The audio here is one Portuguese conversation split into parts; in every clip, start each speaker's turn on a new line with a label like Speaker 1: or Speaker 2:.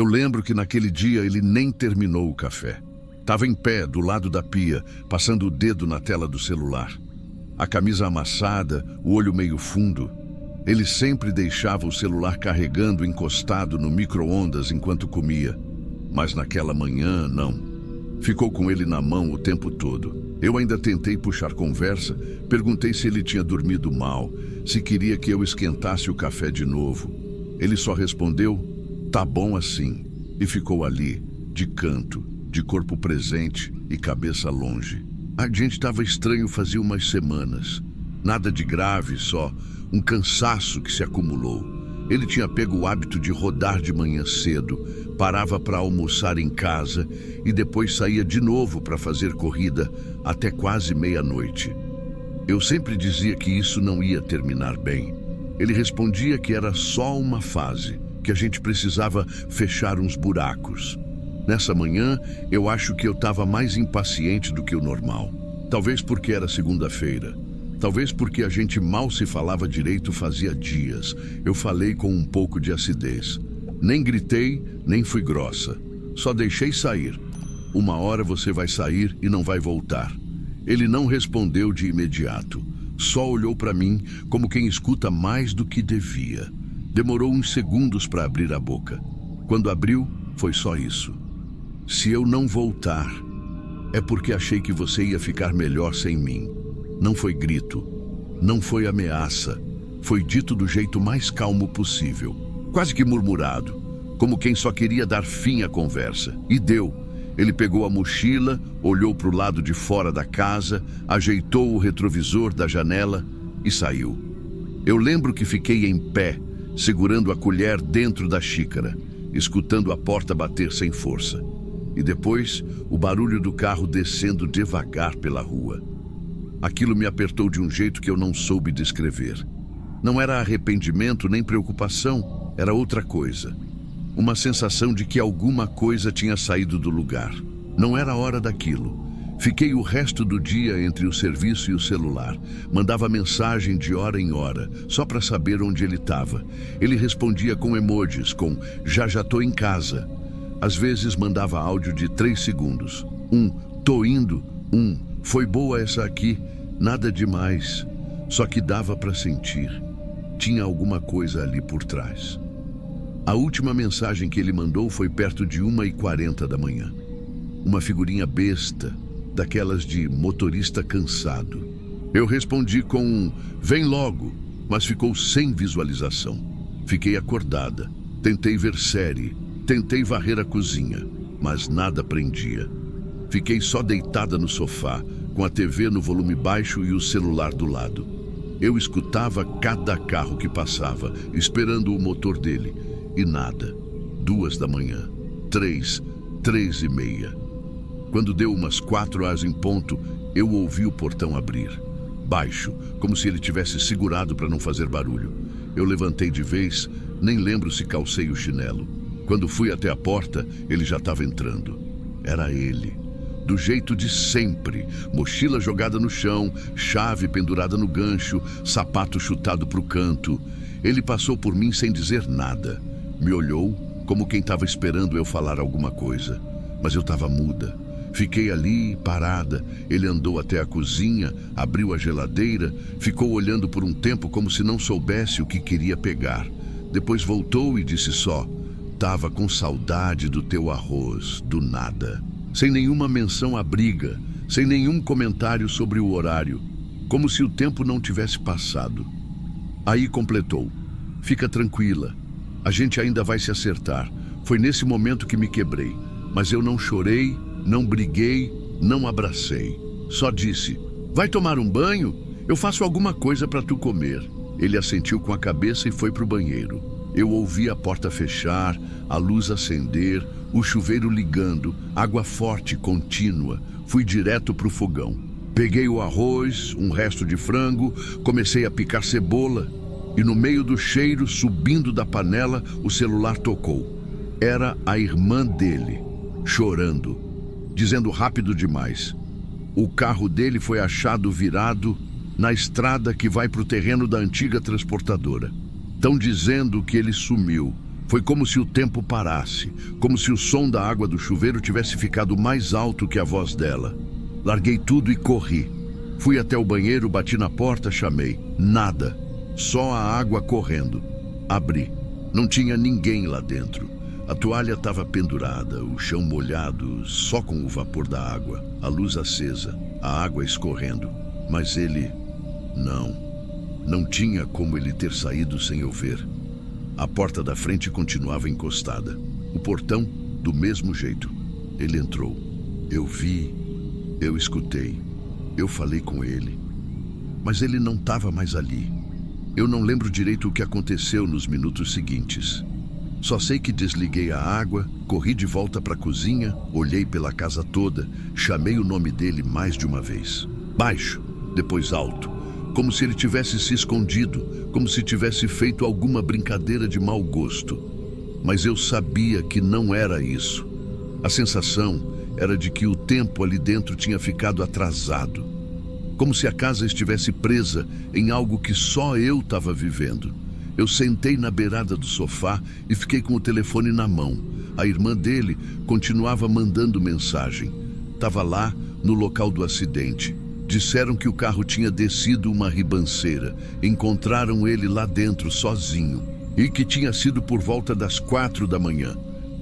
Speaker 1: Eu lembro que naquele dia ele nem terminou o café. Estava em pé, do lado da pia, passando o dedo na tela do celular. A camisa amassada, o olho meio fundo. Ele sempre deixava o celular carregando encostado no micro-ondas enquanto comia. Mas naquela manhã, não. Ficou com ele na mão o tempo todo. Eu ainda tentei puxar conversa, perguntei se ele tinha dormido mal, se queria que eu esquentasse o café de novo. Ele só respondeu, tá bom assim, e ficou ali, de canto, de corpo presente e cabeça longe. A gente estava estranho fazia umas semanas. Nada de grave, só um cansaço que se acumulou. Ele tinha pego o hábito de rodar de manhã cedo, parava para almoçar em casa e depois saía de novo para fazer corrida até quase meia-noite. Eu sempre dizia que isso não ia terminar bem. Ele respondia que era só uma fase, que a gente precisava fechar uns buracos. Nessa manhã, eu acho que eu estava mais impaciente do que o normal. Talvez porque era segunda-feira. Talvez porque a gente mal se falava direito fazia dias. Eu falei com um pouco de acidez. Nem gritei, nem fui grossa. Só deixei sair. Uma hora você vai sair e não vai voltar. Ele não respondeu de imediato. Só olhou para mim como quem escuta mais do que devia. Demorou uns segundos para abrir a boca. Quando abriu, foi só isso. Se eu não voltar, é porque achei que você ia ficar melhor sem mim. Não foi grito, não foi ameaça. Foi dito do jeito mais calmo possível. Quase que murmurado, como quem só queria dar fim à conversa. E deu. Ele pegou a mochila, olhou para o lado de fora da casa, ajeitou o retrovisor da janela e saiu. Eu lembro que fiquei em pé, segurando a colher dentro da xícara, escutando a porta bater sem força. E depois, o barulho do carro descendo devagar pela rua. Aquilo me apertou de um jeito que eu não soube descrever. Não era arrependimento nem preocupação, era outra coisa. Uma sensação de que alguma coisa tinha saído do lugar. Não era a hora daquilo. Fiquei o resto do dia entre o serviço e o celular. Mandava mensagem de hora em hora, só para saber onde ele estava. Ele respondia com emojis, com já tô em casa. Às vezes mandava áudio de 3 segundos. Tô indo. Foi boa essa aqui. Nada demais. Só que dava para sentir. Tinha alguma coisa ali por trás. A última mensagem que ele mandou foi perto de 1h40 da manhã. Uma figurinha besta, daquelas de motorista cansado. Eu respondi com vem logo, mas ficou sem visualização. Fiquei acordada. Tentei ver série. Tentei varrer a cozinha, mas nada prendia. Fiquei só deitada no sofá, com a TV no volume baixo e o celular do lado. Eu escutava cada carro que passava, esperando o motor dele. E nada. 2 da manhã. 3, 3h30. Quando deu umas 4h em ponto, eu ouvi o portão abrir. Baixo, como se ele tivesse segurado para não fazer barulho. Eu levantei de vez, nem lembro se calcei o chinelo. Quando fui até a porta, ele já estava entrando. Era ele. Do jeito de sempre. Mochila jogada no chão, chave pendurada no gancho, sapato chutado para o canto. Ele passou por mim sem dizer nada. Me olhou como quem estava esperando eu falar alguma coisa. Mas eu estava muda. Fiquei ali, parada. Ele andou até a cozinha, abriu a geladeira, ficou olhando por um tempo como se não soubesse o que queria pegar. Depois voltou e disse só, tava com saudade do teu arroz, do nada. Sem nenhuma menção à briga, sem nenhum comentário sobre o horário, como se o tempo não tivesse passado. Aí completou, fica tranquila, a gente ainda vai se acertar. Foi nesse momento que me quebrei, mas eu não chorei, não briguei, não abracei. Só disse, vai tomar um banho? Eu faço alguma coisa para tu comer. Ele assentiu com a cabeça e foi pro banheiro. Eu ouvi a porta fechar, a luz acender, o chuveiro ligando, água forte, contínua. Fui direto pro fogão. Peguei o arroz, um resto de frango, comecei a picar cebola. E no meio do cheiro, subindo da panela, o celular tocou. Era a irmã dele, chorando, dizendo rápido demais. O carro dele foi achado virado na estrada que vai pro terreno da antiga transportadora. Estão dizendo que ele sumiu, Foi como se o tempo parasse, como se o som da água do chuveiro tivesse ficado mais alto que a voz dela. Larguei tudo e corri. Fui até o banheiro, bati na porta, chamei. Nada. Só a água correndo. Abri. Não tinha ninguém lá dentro. A toalha estava pendurada, o chão molhado, só com o vapor da água, a luz acesa, a água escorrendo. Mas ele... Não tinha como ele ter saído sem eu ver. A porta da frente continuava encostada. O portão, do mesmo jeito. Ele entrou. Eu vi, eu escutei, eu falei com ele. Mas ele não estava mais ali. Eu não lembro direito o que aconteceu nos minutos seguintes. Só sei que desliguei a água, corri de volta para a cozinha, olhei pela casa toda, chamei o nome dele mais de uma vez. Baixo, depois alto, como se ele tivesse se escondido, como se tivesse feito alguma brincadeira de mau gosto. Mas eu sabia que não era isso. A sensação era de que o tempo ali dentro tinha ficado atrasado. Como se a casa estivesse presa em algo que só eu estava vivendo. Eu sentei na beirada do sofá e fiquei com o telefone na mão. A irmã dele continuava mandando mensagem. Estava lá, no local do acidente. Disseram que o carro tinha descido uma ribanceira. Encontraram ele lá dentro, sozinho. E que tinha sido por volta das 4 da manhã.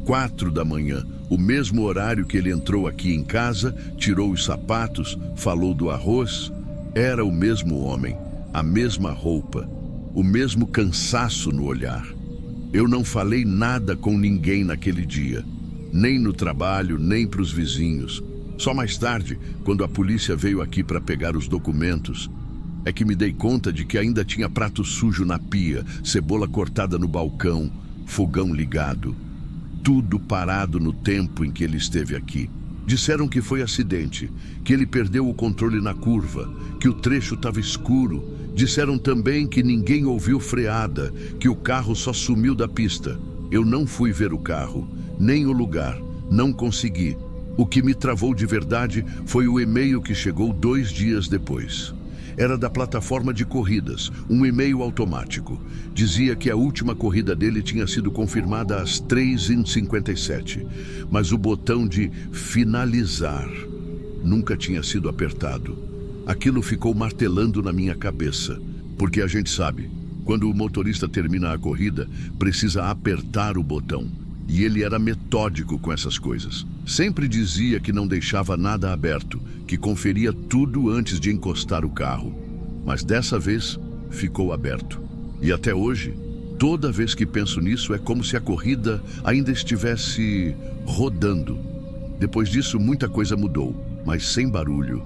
Speaker 1: 4 da manhã, o mesmo horário que ele entrou aqui em casa, tirou os sapatos, falou do arroz. Era o mesmo homem, a mesma roupa, o mesmo cansaço no olhar. Eu não falei nada com ninguém naquele dia, nem no trabalho, nem para os vizinhos. Só mais tarde, quando a polícia veio aqui para pegar os documentos, é que me dei conta de que ainda tinha prato sujo na pia, cebola cortada no balcão, fogão ligado. Tudo parado no tempo em que ele esteve aqui. Disseram que foi acidente, que ele perdeu o controle na curva, que o trecho estava escuro. Disseram também que ninguém ouviu freada, que o carro só sumiu da pista. Eu não fui ver o carro, nem o lugar, não consegui. O que me travou de verdade foi o e-mail que chegou 2 dias depois. Era da plataforma de corridas, um e-mail automático. Dizia que a última corrida dele tinha sido confirmada às 3h57, mas o botão de finalizar nunca tinha sido apertado. Aquilo ficou martelando na minha cabeça, porque a gente sabe, quando o motorista termina a corrida, precisa apertar o botão. E ele era metódico com essas coisas. Sempre dizia que não deixava nada aberto, que conferia tudo antes de encostar o carro. Mas dessa vez, ficou aberto. E até hoje, toda vez que penso nisso, é como se a corrida ainda estivesse rodando. Depois disso, muita coisa mudou, mas sem barulho.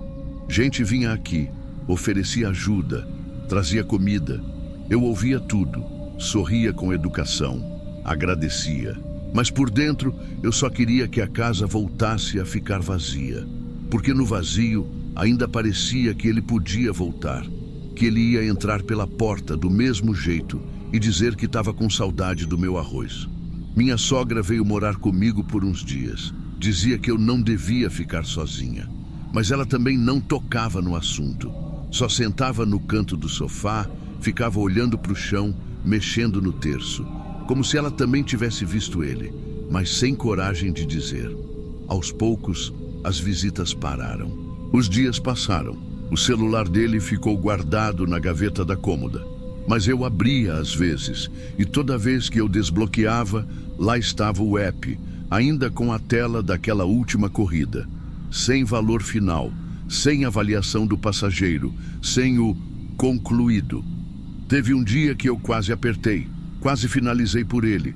Speaker 1: Gente vinha aqui, oferecia ajuda, trazia comida. Eu ouvia tudo, sorria com educação, agradecia. Mas por dentro, eu só queria que a casa voltasse a ficar vazia. Porque no vazio, ainda parecia que ele podia voltar. Que ele ia entrar pela porta do mesmo jeito e dizer que estava com saudade do meu arroz. Minha sogra veio morar comigo por uns dias. Dizia que eu não devia ficar sozinha. Mas ela também não tocava no assunto. Só sentava no canto do sofá, ficava olhando para o chão, mexendo no terço. Como se ela também tivesse visto ele, mas sem coragem de dizer. Aos poucos, as visitas pararam. Os dias passaram. O celular dele ficou guardado na gaveta da cômoda. Mas eu abria às vezes, e toda vez que eu desbloqueava, lá estava o app, ainda com a tela daquela última corrida. Sem valor final, sem avaliação do passageiro, sem o concluído. Teve um dia que eu quase apertei. Quase finalizei por ele,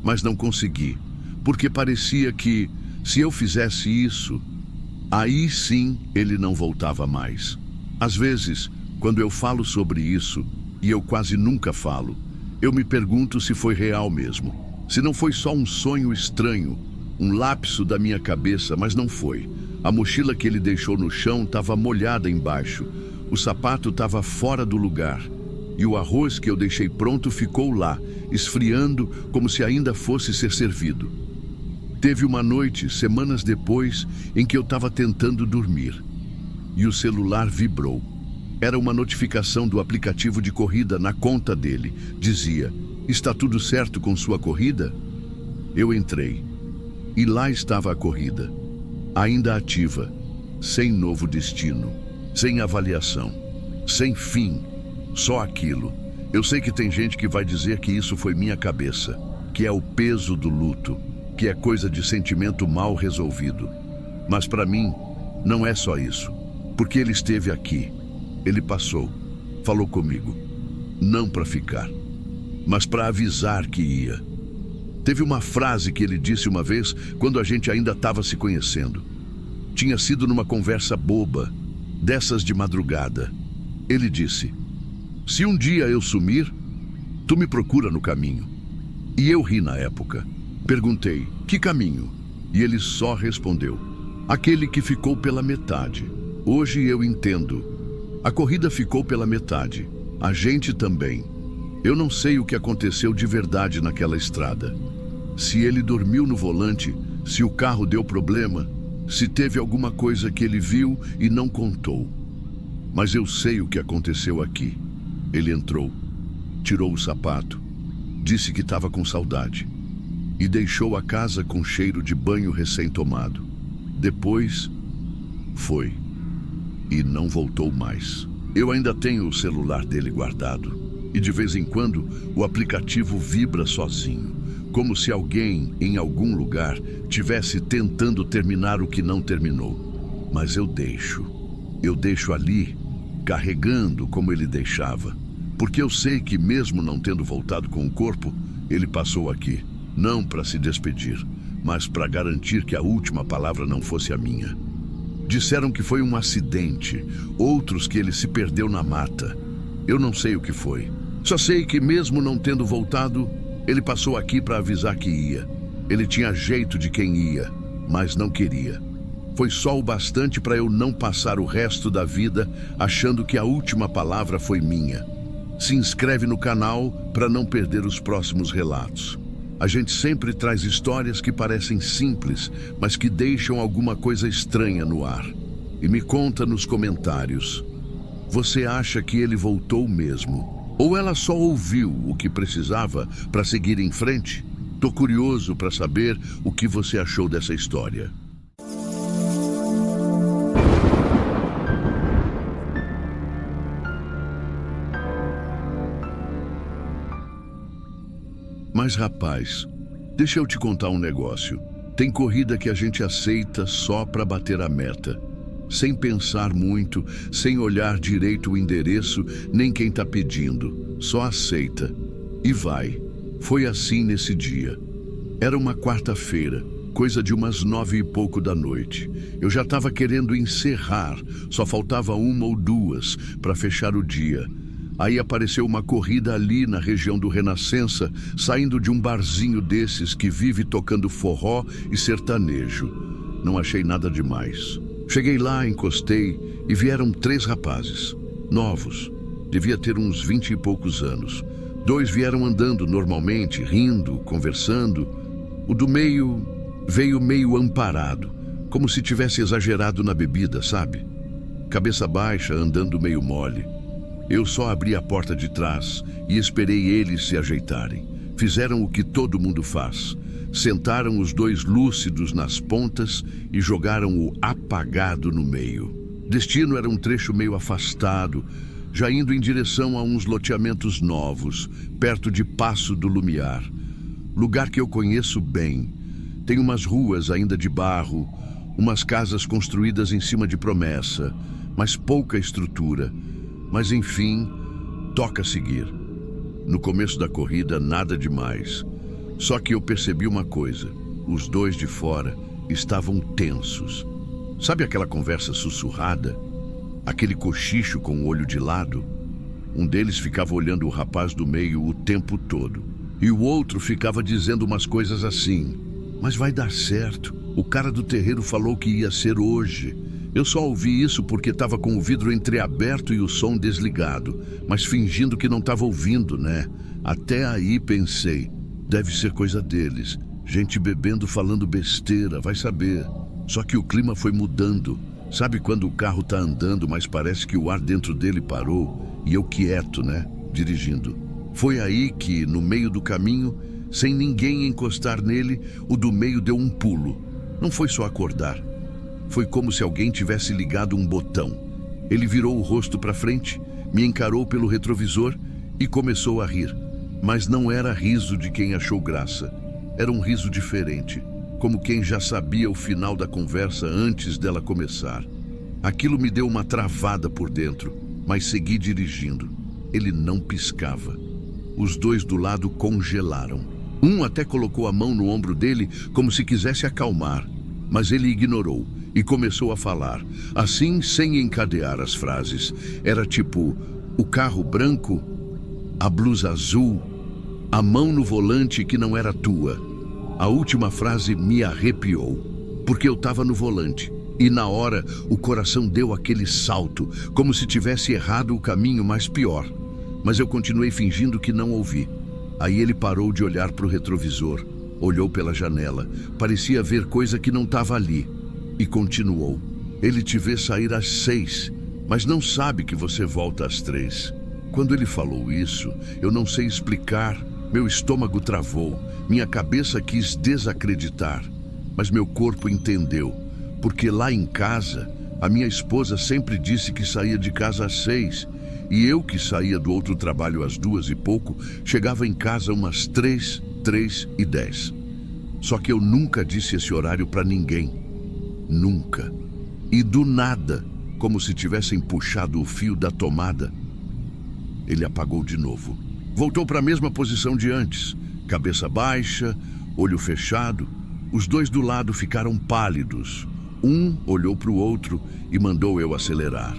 Speaker 1: mas não consegui, porque parecia que, se eu fizesse isso, aí sim ele não voltava mais. Às vezes, quando eu falo sobre isso, e eu quase nunca falo, eu me pergunto se foi real mesmo. Se não foi só um sonho estranho, um lapso da minha cabeça, mas não foi. A mochila que ele deixou no chão estava molhada embaixo, o sapato estava fora do lugar. E o arroz que eu deixei pronto ficou lá, esfriando como se ainda fosse ser servido. Teve uma noite, semanas depois, em que eu estava tentando dormir. E o celular vibrou. Era uma notificação do aplicativo de corrida na conta dele. Dizia: Está tudo certo com sua corrida? Eu entrei. E lá estava a corrida, ainda ativa, sem novo destino, sem avaliação, sem fim, só aquilo. Eu sei que tem gente que vai dizer que isso foi minha cabeça, que é o peso do luto, que é coisa de sentimento mal resolvido. Mas para mim, não é só isso, porque ele esteve aqui, ele passou, falou comigo, não para ficar, mas para avisar que ia. Teve uma frase que ele disse uma vez quando a gente ainda estava se conhecendo. Tinha sido numa conversa boba, dessas de madrugada. Ele disse: "Se um dia eu sumir, tu me procura no caminho." E eu ri na época. Perguntei: "Que caminho?" E ele só respondeu: "Aquele que ficou pela metade." Hoje eu entendo. A corrida ficou pela metade. A gente também. Eu não sei o que aconteceu de verdade naquela estrada. Se ele dormiu no volante, se o carro deu problema, se teve alguma coisa que ele viu e não contou. Mas eu sei o que aconteceu aqui. Ele entrou, tirou o sapato, disse que estava com saudade e deixou a casa com cheiro de banho recém-tomado. Depois, foi e não voltou mais. Eu ainda tenho o celular dele guardado e de vez em quando o aplicativo vibra sozinho, como se alguém, em algum lugar, tivesse tentando terminar o que não terminou. Mas eu deixo ali, carregando como ele deixava, porque eu sei que mesmo não tendo voltado com o corpo, ele passou aqui, não para se despedir, mas para garantir que a última palavra não fosse a minha. Disseram que foi um acidente, outros que ele se perdeu na mata. Eu não sei o que foi. Só sei que mesmo não tendo voltado, ele passou aqui para avisar que ia. Ele tinha jeito de quem ia, mas não queria. Foi só o bastante para eu não passar o resto da vida achando que a última palavra foi minha. Se inscreve no canal para não perder os próximos relatos. A gente sempre traz histórias que parecem simples, mas que deixam alguma coisa estranha no ar. E me conta nos comentários. Você acha que ele voltou mesmo? Ou ela só ouviu o que precisava para seguir em frente? Tô curioso para saber o que você achou dessa história. Mas rapaz, deixa eu te contar um negócio. Tem corrida que a gente aceita só para bater a meta. Sem pensar muito, sem olhar direito o endereço, nem quem tá pedindo. Só aceita. E vai. Foi assim nesse dia. Era uma quarta-feira, coisa de umas 9 e pouco da noite. Eu já estava querendo encerrar, só faltava uma ou duas para fechar o dia. Aí apareceu uma corrida ali na região do Renascença, saindo de um barzinho desses que vive tocando forró e sertanejo. Não achei nada demais. Cheguei lá, encostei e vieram 3 rapazes, novos, devia ter uns 20 e poucos anos. 2 vieram andando normalmente, rindo, conversando. O do meio veio meio amparado, como se tivesse exagerado na bebida, sabe? Cabeça baixa, andando meio mole. Eu só abri a porta de trás e esperei eles se ajeitarem. Fizeram o que todo mundo faz. Sentaram os 2 lúcidos nas pontas e jogaram o apagado no meio. Destino era um trecho meio afastado, já indo em direção a uns loteamentos novos, perto de Passo do Lumiar. Lugar que eu conheço bem. Tem umas ruas ainda de barro, umas casas construídas em cima de promessa, mas pouca estrutura. Mas enfim, toca seguir. No começo da corrida, nada demais. Só que eu percebi uma coisa. Os 2 de fora estavam tensos. Sabe aquela conversa sussurrada? Aquele cochicho com o olho de lado? Um deles ficava olhando o rapaz do meio o tempo todo. E o outro ficava dizendo umas coisas assim: "Mas vai dar certo. O cara do terreiro falou que ia ser hoje." Eu só ouvi isso porque estava com o vidro entreaberto e o som desligado, mas fingindo que não estava ouvindo, né? Até aí pensei, deve ser coisa deles. Gente bebendo, falando besteira, vai saber. Só que o clima foi mudando. Sabe quando o carro tá andando, mas parece que o ar dentro dele parou? E eu quieto, né? Dirigindo. Foi aí que, no meio do caminho, sem ninguém encostar nele, o do meio deu um pulo. Não foi só acordar. Foi como se alguém tivesse ligado um botão. Ele virou o rosto para frente, me encarou pelo retrovisor e começou a rir. Mas não era riso de quem achou graça. Era um riso diferente, como quem já sabia o final da conversa antes dela começar. Aquilo me deu uma travada por dentro, mas segui dirigindo. Ele não piscava. Os dois do lado congelaram. Um até colocou a mão no ombro dele como se quisesse acalmar, mas ele ignorou e começou a falar, assim sem encadear as frases. Era tipo, o carro branco, a blusa azul, a mão no volante que não era tua. A última frase me arrepiou, porque eu estava no volante. E na hora, o coração deu aquele salto, como se tivesse errado o caminho, mas pior. Mas eu continuei fingindo que não ouvi. Aí ele parou de olhar para o retrovisor, olhou pela janela, parecia ver coisa que não estava ali, e continuou. Ele te vê sair às 6, mas não sabe que você volta às 3. Quando ele falou isso, eu não sei explicar, meu estômago travou, minha cabeça quis desacreditar, mas meu corpo entendeu, porque lá em casa, a minha esposa sempre disse que saía de casa às 6, e eu, que saía do outro trabalho às 2 e pouco, chegava em casa umas 3, 3:10. Só que eu nunca disse esse horário para ninguém. Nunca. E do nada, como se tivessem puxado o fio da tomada, ele apagou de novo. Voltou para a mesma posição de antes. Cabeça baixa, olho fechado. Os dois do lado ficaram pálidos. Um olhou para o outro e mandou eu acelerar.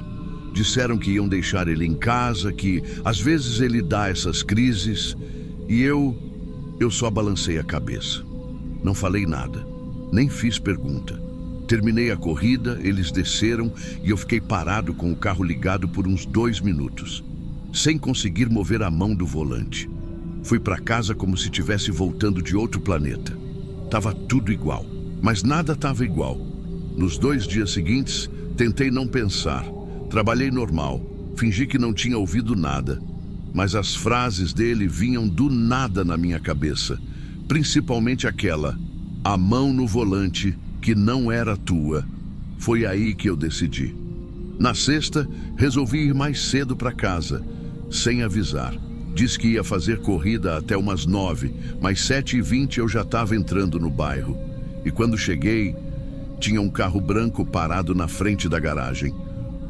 Speaker 1: Disseram que iam deixar ele em casa, que às vezes ele dá essas crises, e eu só balancei a cabeça. Não falei nada, nem fiz pergunta. Terminei a corrida, eles desceram e eu fiquei parado com o carro ligado por uns 2 minutos, sem conseguir mover a mão do volante. Fui para casa como se estivesse voltando de outro planeta. Tava tudo igual, mas nada estava igual. Nos 2 dias seguintes, tentei não pensar. Trabalhei normal, fingi que não tinha ouvido nada, mas as frases dele vinham do nada na minha cabeça, principalmente aquela, a mão no volante que não era tua. Foi aí que eu decidi. Na sexta, resolvi ir mais cedo para casa, sem avisar. Disse que ia fazer corrida até umas 9, mas 7:20 eu já estava entrando no bairro. E quando cheguei, tinha um carro branco parado na frente da garagem.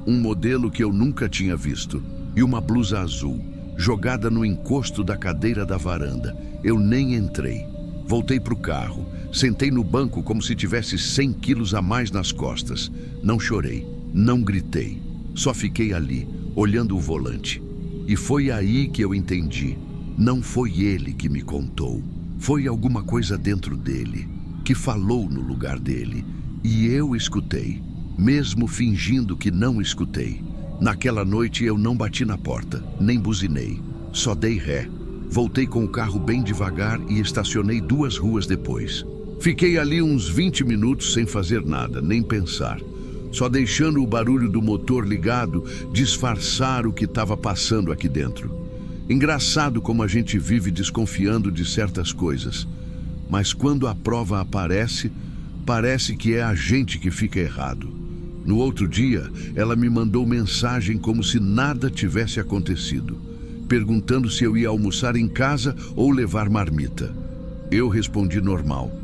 Speaker 1: Um modelo que eu nunca tinha visto, e uma blusa azul, jogada no encosto da cadeira da varanda. Eu nem entrei. Voltei para o carro, sentei no banco como se tivesse 100 quilos a mais nas costas. Não chorei, não gritei, só fiquei ali, olhando o volante. E foi aí que eu entendi. Não foi ele que me contou. Foi alguma coisa dentro dele, que falou no lugar dele. E eu escutei. Mesmo fingindo que não escutei. Naquela noite eu não bati na porta, nem buzinei. Só dei ré. Voltei com o carro bem devagar e estacionei 2 ruas depois. Fiquei ali uns 20 minutos sem fazer nada, nem pensar. Só deixando o barulho do motor ligado disfarçar o que estava passando aqui dentro. Engraçado como a gente vive desconfiando de certas coisas. Mas quando a prova aparece, parece que é a gente que fica errado. No outro dia, ela me mandou mensagem como se nada tivesse acontecido, perguntando se eu ia almoçar em casa ou levar marmita. Eu respondi normal.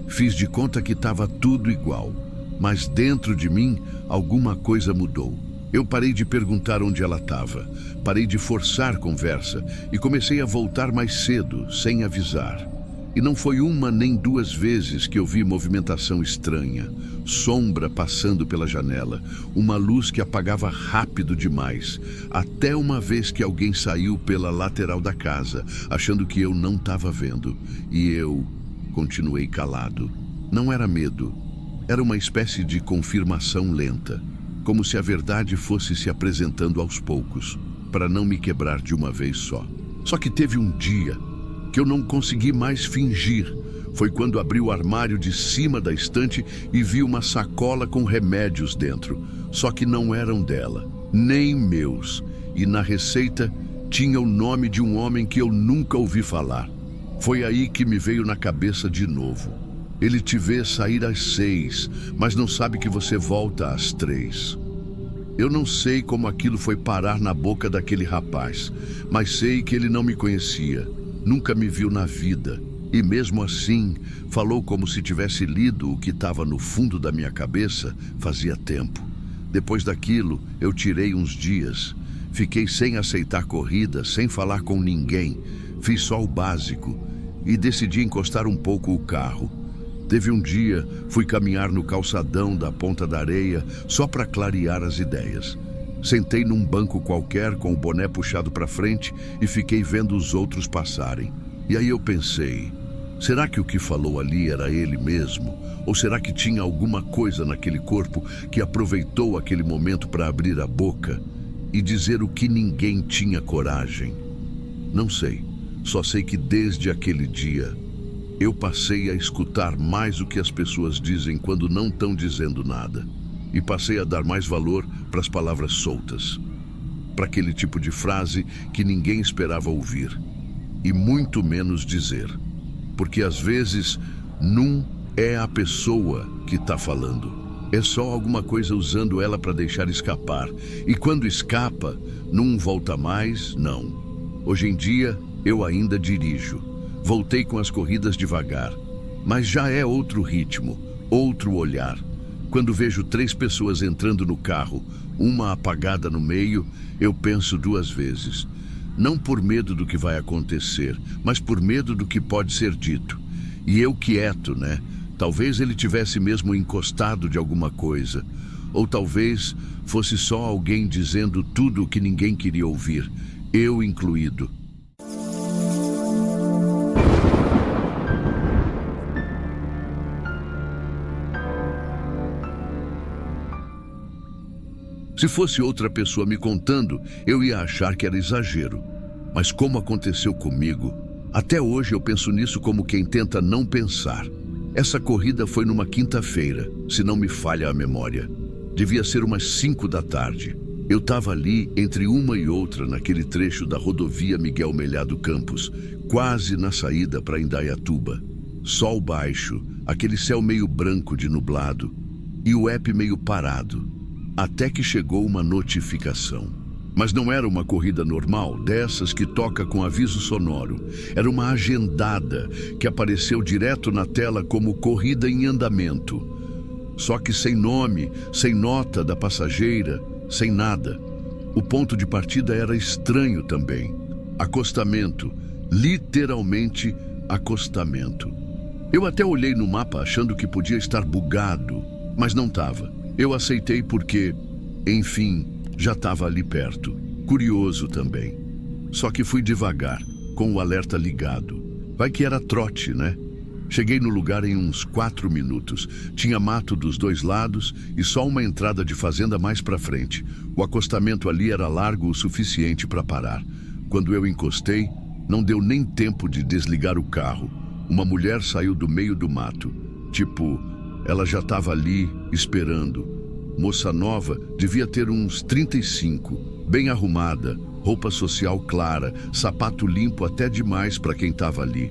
Speaker 1: Fiz de conta que estava tudo igual, mas dentro de mim alguma coisa mudou. Eu parei de perguntar onde ela estava, parei de forçar conversa e comecei a voltar mais cedo, sem avisar. E não foi 1 nem 2 vezes que eu vi movimentação estranha, sombra passando pela janela, uma luz que apagava rápido demais, até uma vez que alguém saiu pela lateral da casa, achando que eu não estava vendo, e eu continuei calado. Não era medo, era uma espécie de confirmação lenta, como se a verdade fosse se apresentando aos poucos, para não me quebrar de uma vez só. Só que teve um dia que eu não consegui mais fingir. Foi quando abri o armário de cima da estante e vi uma sacola com remédios dentro. Só que não eram dela, nem meus. E na receita tinha o nome de um homem que eu nunca ouvi falar. Foi aí que me veio na cabeça de novo. Ele te vê sair às 6, mas não sabe que você volta às 3. Eu não sei como aquilo foi parar na boca daquele rapaz, mas sei que ele não me conhecia, nunca me viu na vida, e mesmo assim falou como se tivesse lido o que estava no fundo da minha cabeça fazia tempo. Depois daquilo, eu tirei uns dias. Fiquei sem aceitar corrida, sem falar com ninguém. Fiz só o básico e decidi encostar um pouco o carro. Teve um dia, fui caminhar no calçadão da Ponta da Areia só para clarear as ideias. Sentei num banco qualquer com o boné puxado para frente e fiquei vendo os outros passarem. E aí eu pensei, será que o que falou ali era ele mesmo? Ou será que tinha alguma coisa naquele corpo que aproveitou aquele momento para abrir a boca e dizer o que ninguém tinha coragem? Não sei, só sei que desde aquele dia eu passei a escutar mais o que as pessoas dizem quando não estão dizendo nada. E passei a dar mais valor para as palavras soltas, para aquele tipo de frase que ninguém esperava ouvir, e muito menos dizer. Porque às vezes não é a pessoa que está falando. É só alguma coisa usando ela para deixar escapar. E quando escapa, não volta mais, não. Hoje em dia, eu ainda dirijo. Voltei com as corridas devagar. Mas já é outro ritmo, outro olhar. Quando vejo 3 pessoas entrando no carro, uma apagada no meio, eu penso 2 vezes. Não por medo do que vai acontecer, mas por medo do que pode ser dito. E eu quieto, né? Talvez ele tivesse mesmo encostado de alguma coisa. Ou talvez fosse só alguém dizendo tudo o que ninguém queria ouvir, eu incluído. Se fosse outra pessoa me contando, eu ia achar que era exagero. Mas como aconteceu comigo, até hoje eu penso nisso como quem tenta não pensar. Essa corrida foi numa quinta-feira, se não me falha a memória. Devia ser umas 5 da tarde. Eu estava ali entre uma e outra naquele trecho da rodovia Miguel Melhado Campos, quase na saída para Indaiatuba. Sol baixo, aquele céu meio branco de nublado e o app meio parado. Até que chegou uma notificação. Mas não era uma corrida normal, dessas que toca com aviso sonoro. Era uma agendada que apareceu direto na tela como corrida em andamento. Só que sem nome, sem nota da passageira, sem nada. O ponto de partida era estranho também. Acostamento, literalmente acostamento. Eu até olhei no mapa achando que podia estar bugado, mas não estava. Eu aceitei porque, enfim, já estava ali perto. Curioso também. Só que fui devagar, com o alerta ligado. Vai que era trote, né? Cheguei no lugar em uns 4 minutos. Tinha mato dos 2 lados e só uma entrada de fazenda mais para frente. O acostamento ali era largo o suficiente para parar. Quando eu encostei, não deu nem tempo de desligar o carro. Uma mulher saiu do meio do mato. Tipo, ela já estava ali, esperando. Moça nova, devia ter uns 35, bem arrumada, roupa social clara, sapato limpo até demais para quem estava ali.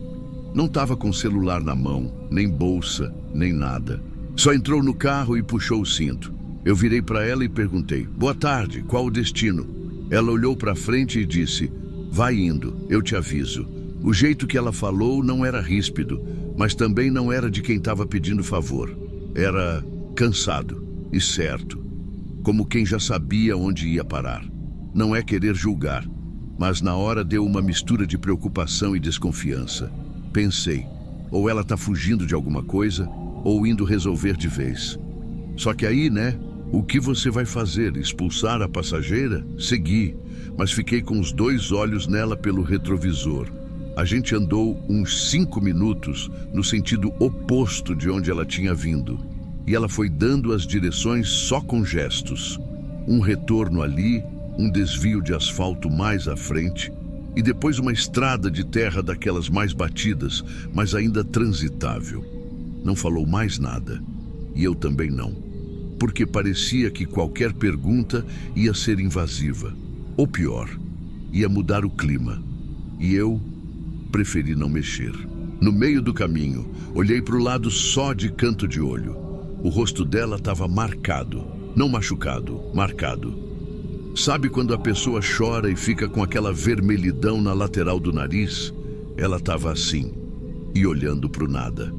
Speaker 1: Não estava com celular na mão, nem bolsa, nem nada. Só entrou no carro e puxou o cinto. Eu virei para ela e perguntei, boa tarde, qual o destino? Ela olhou para frente e disse, vai indo, eu te aviso. O jeito que ela falou não era ríspido, mas também não era de quem estava pedindo favor. Era cansado e certo, como quem já sabia onde ia parar. Não é querer julgar, mas na hora deu uma mistura de preocupação e desconfiança. Pensei, ou ela está fugindo de alguma coisa, ou indo resolver de vez. Só que aí, né, o que você vai fazer? Expulsar a passageira? Segui, mas fiquei com os 2 olhos nela pelo retrovisor. A gente andou uns 5 minutos no sentido oposto de onde ela tinha vindo. E ela foi dando as direções só com gestos. Um retorno ali, um desvio de asfalto mais à frente, e depois uma estrada de terra daquelas mais batidas, mas ainda transitável. Não falou mais nada, e eu também não, porque parecia que qualquer pergunta ia ser invasiva, ou pior, ia mudar o clima. E eu preferi não mexer. No meio do caminho, olhei para o lado só de canto de olho. O rosto dela estava marcado, não machucado, marcado. Sabe quando a pessoa chora e fica com aquela vermelhidão na lateral do nariz? Ela estava assim, e olhando para o nada.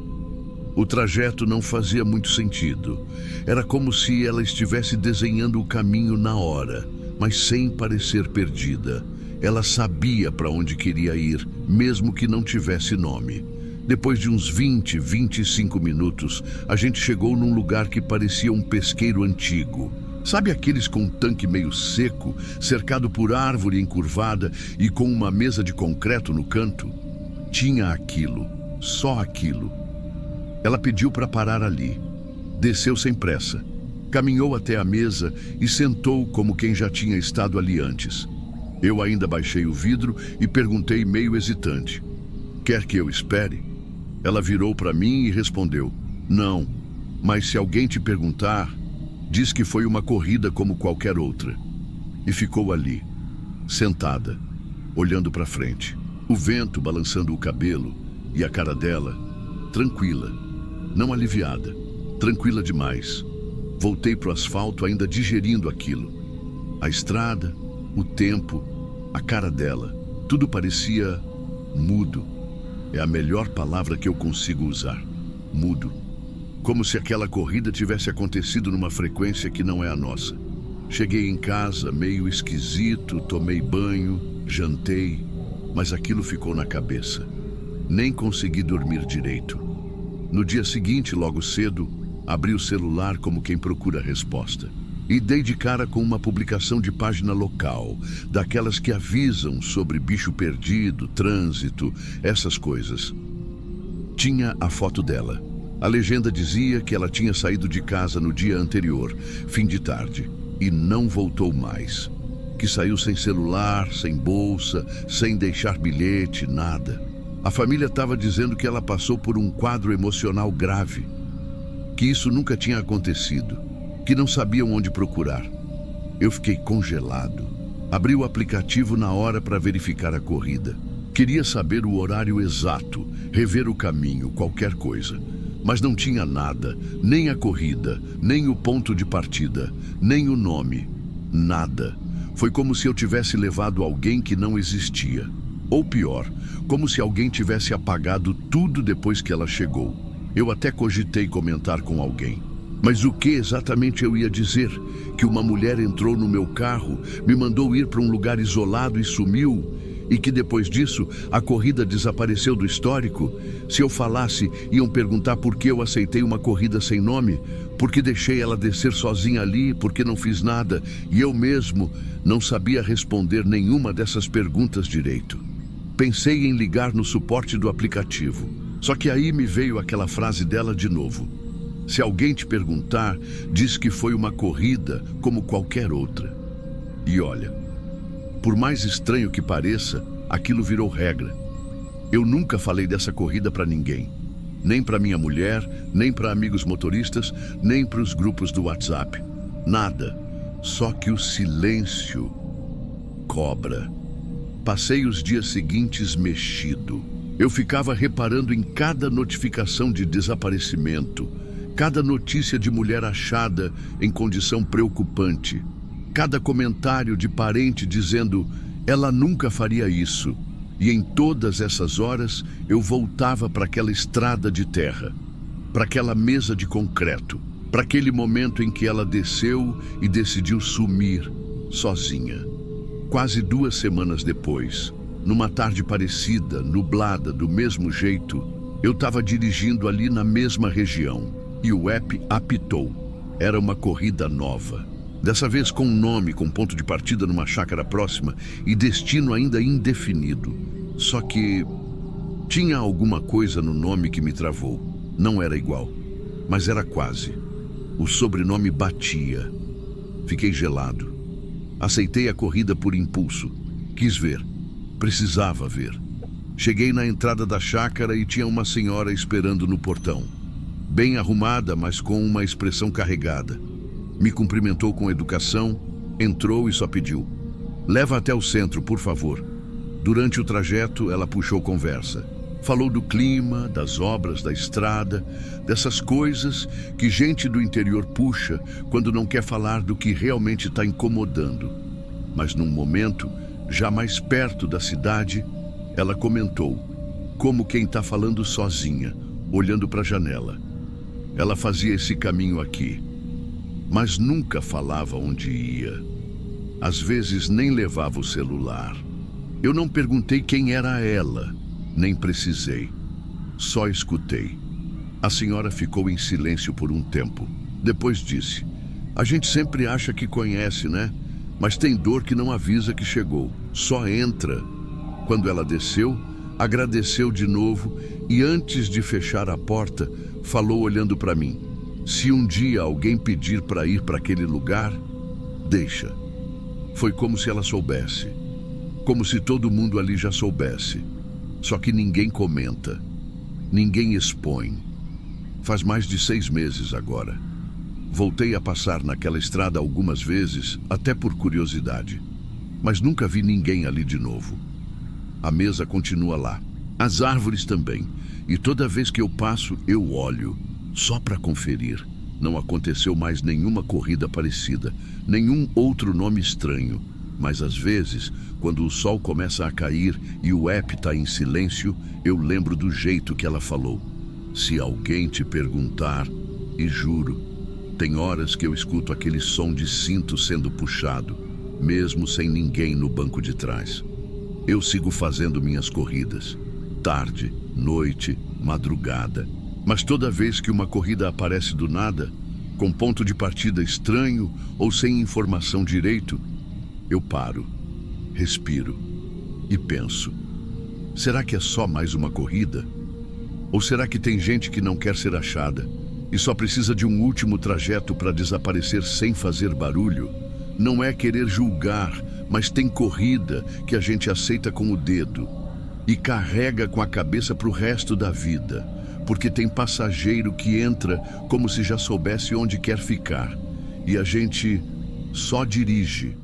Speaker 1: O trajeto não fazia muito sentido. Era como se ela estivesse desenhando o caminho na hora, mas sem parecer perdida. Ela sabia para onde queria ir, mesmo que não tivesse nome. Depois de uns 25 minutos, a gente chegou num lugar que parecia um pesqueiro antigo. Sabe aqueles com um tanque meio seco, cercado por árvore encurvada e com uma mesa de concreto no canto? Tinha aquilo, só aquilo. Ela pediu para parar ali. Desceu sem pressa. Caminhou até a mesa e sentou como quem já tinha estado ali antes. Eu ainda baixei o vidro e perguntei meio hesitante: "Quer que eu espere?" Ela virou para mim e respondeu: "Não, mas se alguém te perguntar, diz que foi uma corrida como qualquer outra." E ficou ali, sentada, olhando para frente. O vento balançando o cabelo e a cara dela, tranquila, não aliviada, tranquila demais. Voltei para o asfalto ainda digerindo aquilo. A estrada, o tempo, a cara dela, tudo parecia mudo. É a melhor palavra que eu consigo usar. Mudo. Como se aquela corrida tivesse acontecido numa frequência que não é a nossa. Cheguei em casa meio esquisito, tomei banho, jantei, mas aquilo ficou na cabeça. Nem consegui dormir direito. No dia seguinte, logo cedo, abri o celular como quem procura a resposta. E dei de cara com uma publicação de página local, daquelas que avisam sobre bicho perdido, trânsito, essas coisas. Tinha a foto dela. A legenda dizia que ela tinha saído de casa no dia anterior, fim de tarde, e não voltou mais. Que saiu sem celular, sem bolsa, sem deixar bilhete, nada. A família estava dizendo que ela passou por um quadro emocional grave, que isso nunca tinha acontecido, que não sabiam onde procurar. Eu fiquei congelado. Abri o aplicativo na hora para verificar a corrida. Queria saber o horário exato, rever o caminho, qualquer coisa. Mas não tinha nada, nem a corrida, nem o ponto de partida, nem o nome, nada. Foi como se eu tivesse levado alguém que não existia. Ou pior, como se alguém tivesse apagado tudo depois que ela chegou. Eu até cogitei comentar com alguém. Mas o que exatamente eu ia dizer? Que uma mulher entrou no meu carro, me mandou ir para um lugar isolado e sumiu? E que depois disso, a corrida desapareceu do histórico? Se eu falasse, iam perguntar por que eu aceitei uma corrida sem nome? Por que deixei ela descer sozinha ali? Por que não fiz nada? E eu mesmo não sabia responder nenhuma dessas perguntas direito. Pensei em ligar no suporte do aplicativo. Só que aí me veio aquela frase dela de novo. Se alguém te perguntar, diz que foi uma corrida como qualquer outra. E olha, por mais estranho que pareça, aquilo virou regra. Eu nunca falei dessa corrida para ninguém. Nem para minha mulher, nem para amigos motoristas, nem para os grupos do WhatsApp. Nada. Só que o silêncio cobra. Passei os dias seguintes mexido. Eu ficava reparando em cada notificação de desaparecimento, cada notícia de mulher achada em condição preocupante, cada comentário de parente dizendo ela nunca faria isso. E em todas essas horas eu voltava para aquela estrada de terra, para aquela mesa de concreto, para aquele momento em que ela desceu e decidiu sumir sozinha. Quase 2 semanas depois, numa tarde parecida, nublada, do mesmo jeito, eu estava dirigindo ali na mesma região e o app apitou. Era uma corrida nova. Dessa vez com um nome, com ponto de partida numa chácara próxima e destino ainda indefinido. Só que tinha alguma coisa no nome que me travou. Não era igual, mas era quase. O sobrenome batia. Fiquei gelado. Aceitei a corrida por impulso. Quis ver. Precisava ver. Cheguei na entrada da chácara e tinha uma senhora esperando no portão. Bem arrumada, mas com uma expressão carregada. Me cumprimentou com educação, entrou e só pediu: Leva até o centro, por favor. Durante o trajeto, ela puxou conversa. Falou do clima, das obras da estrada, dessas coisas que gente do interior puxa quando não quer falar do que realmente está incomodando. Mas num momento, já mais perto da cidade, ela comentou, como quem está falando sozinha, olhando para a janela. Ela fazia esse caminho aqui, mas nunca falava onde ia. Às vezes nem levava o celular. Eu não perguntei quem era ela, nem precisei. Só escutei. A senhora ficou em silêncio por um tempo. Depois disse, a gente sempre acha que conhece, né? Mas tem dor que não avisa que chegou. Só entra. Quando ela desceu, agradeceu de novo e antes de fechar a porta, falou olhando para mim. Se um dia alguém pedir para ir para aquele lugar, deixa. Foi como se ela soubesse. Como se todo mundo ali já soubesse. Só que ninguém comenta. Ninguém expõe. Faz mais de 6 meses agora. Voltei a passar naquela estrada algumas vezes, até por curiosidade. Mas nunca vi ninguém ali de novo. A mesa continua lá. As árvores também. E toda vez que eu passo, eu olho. Só para conferir. Não aconteceu mais nenhuma corrida parecida. Nenhum outro nome estranho. Mas às vezes, quando o sol começa a cair e o app está em silêncio, eu lembro do jeito que ela falou. Se alguém te perguntar, e juro, tem horas que eu escuto aquele som de cinto sendo puxado, mesmo sem ninguém no banco de trás. Eu sigo fazendo minhas corridas, tarde, noite, madrugada. Mas toda vez que uma corrida aparece do nada, com ponto de partida estranho ou sem informação direito, eu paro, respiro e penso, será que é só mais uma corrida? Ou será que tem gente que não quer ser achada e só precisa de um último trajeto para desaparecer sem fazer barulho? Não é querer julgar, mas tem corrida que a gente aceita com o dedo e carrega com a cabeça para o resto da vida, porque tem passageiro que entra como se já soubesse onde quer ficar e a gente só dirige.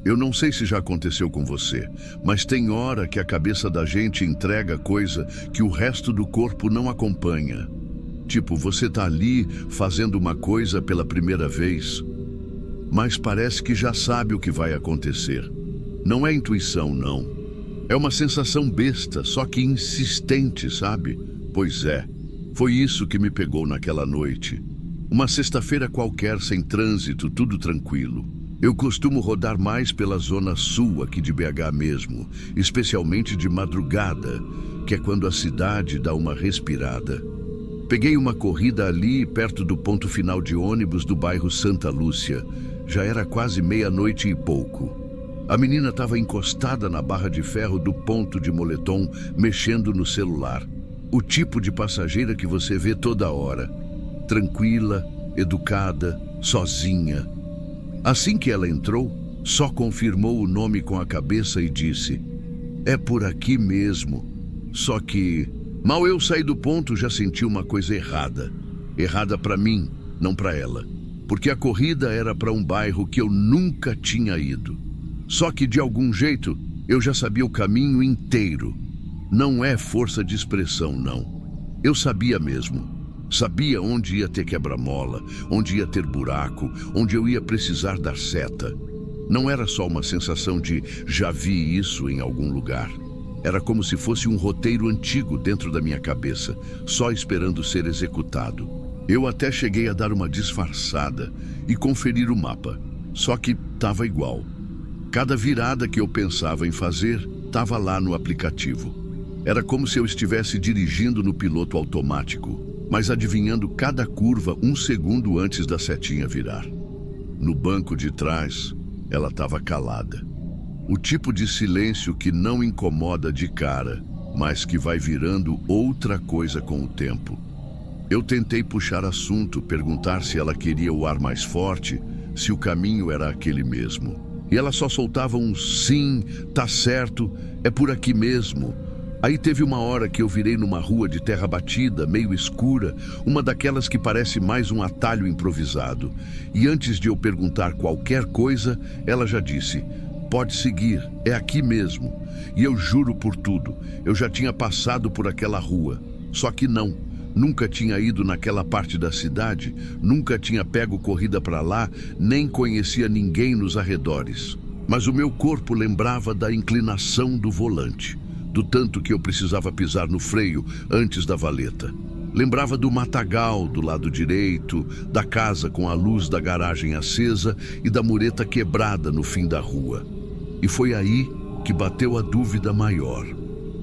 Speaker 1: Eu não sei se já aconteceu com você, mas tem hora que a cabeça da gente entrega coisa que o resto do corpo não acompanha. Tipo, você tá ali fazendo uma coisa pela primeira vez, mas parece que já sabe o que vai acontecer. Não é intuição, não. É uma sensação besta, só que insistente, sabe? Pois é, foi isso que me pegou naquela noite. Uma sexta-feira qualquer, sem trânsito, tudo tranquilo. Eu costumo rodar mais pela zona sul aqui de BH mesmo, especialmente de madrugada, que é quando a cidade dá uma respirada. Peguei uma corrida ali, perto do ponto final de ônibus do bairro Santa Lúcia. Já era quase meia-noite e pouco. A menina estava encostada na barra de ferro do ponto de moletom, mexendo no celular. O tipo de passageira que você vê toda hora. Tranquila, educada, sozinha. Assim que ela entrou, só confirmou o nome com a cabeça e disse, é por aqui mesmo. Só que, mal eu saí do ponto, já senti uma coisa errada. Errada para mim, não para ela. Porque a corrida era para um bairro que eu nunca tinha ido. Só que, de algum jeito, eu já sabia o caminho inteiro. Não é força de expressão, não. Eu sabia mesmo. Sabia onde ia ter quebra-mola, onde ia ter buraco, onde eu ia precisar dar seta. Não era só uma sensação de já vi isso em algum lugar. Era como se fosse um roteiro antigo dentro da minha cabeça, só esperando ser executado. Eu até cheguei a dar uma disfarçada e conferir o mapa, só que estava igual. Cada virada que eu pensava em fazer, estava lá no aplicativo. Era como se eu estivesse dirigindo no piloto automático, mas adivinhando cada curva um segundo antes da setinha virar. No banco de trás, ela estava calada. O tipo de silêncio que não incomoda de cara, mas que vai virando outra coisa com o tempo. Eu tentei puxar assunto, perguntar se ela queria o ar mais forte, se o caminho era aquele mesmo. E ela só soltava um sim, tá certo, é por aqui mesmo, Aí teve uma hora que eu virei numa rua de terra batida, meio escura, uma daquelas que parece mais um atalho improvisado. E antes de eu perguntar qualquer coisa, ela já disse: "Pode seguir, é aqui mesmo." E eu juro por tudo, eu já tinha passado por aquela rua. Só que não, nunca tinha ido naquela parte da cidade, nunca tinha pego corrida para lá, nem conhecia ninguém nos arredores. Mas o meu corpo lembrava da inclinação do volante, do tanto que eu precisava pisar no freio antes da valeta. Lembrava do matagal do lado direito, da casa com a luz da garagem acesa e da mureta quebrada no fim da rua. E foi aí que bateu a dúvida maior.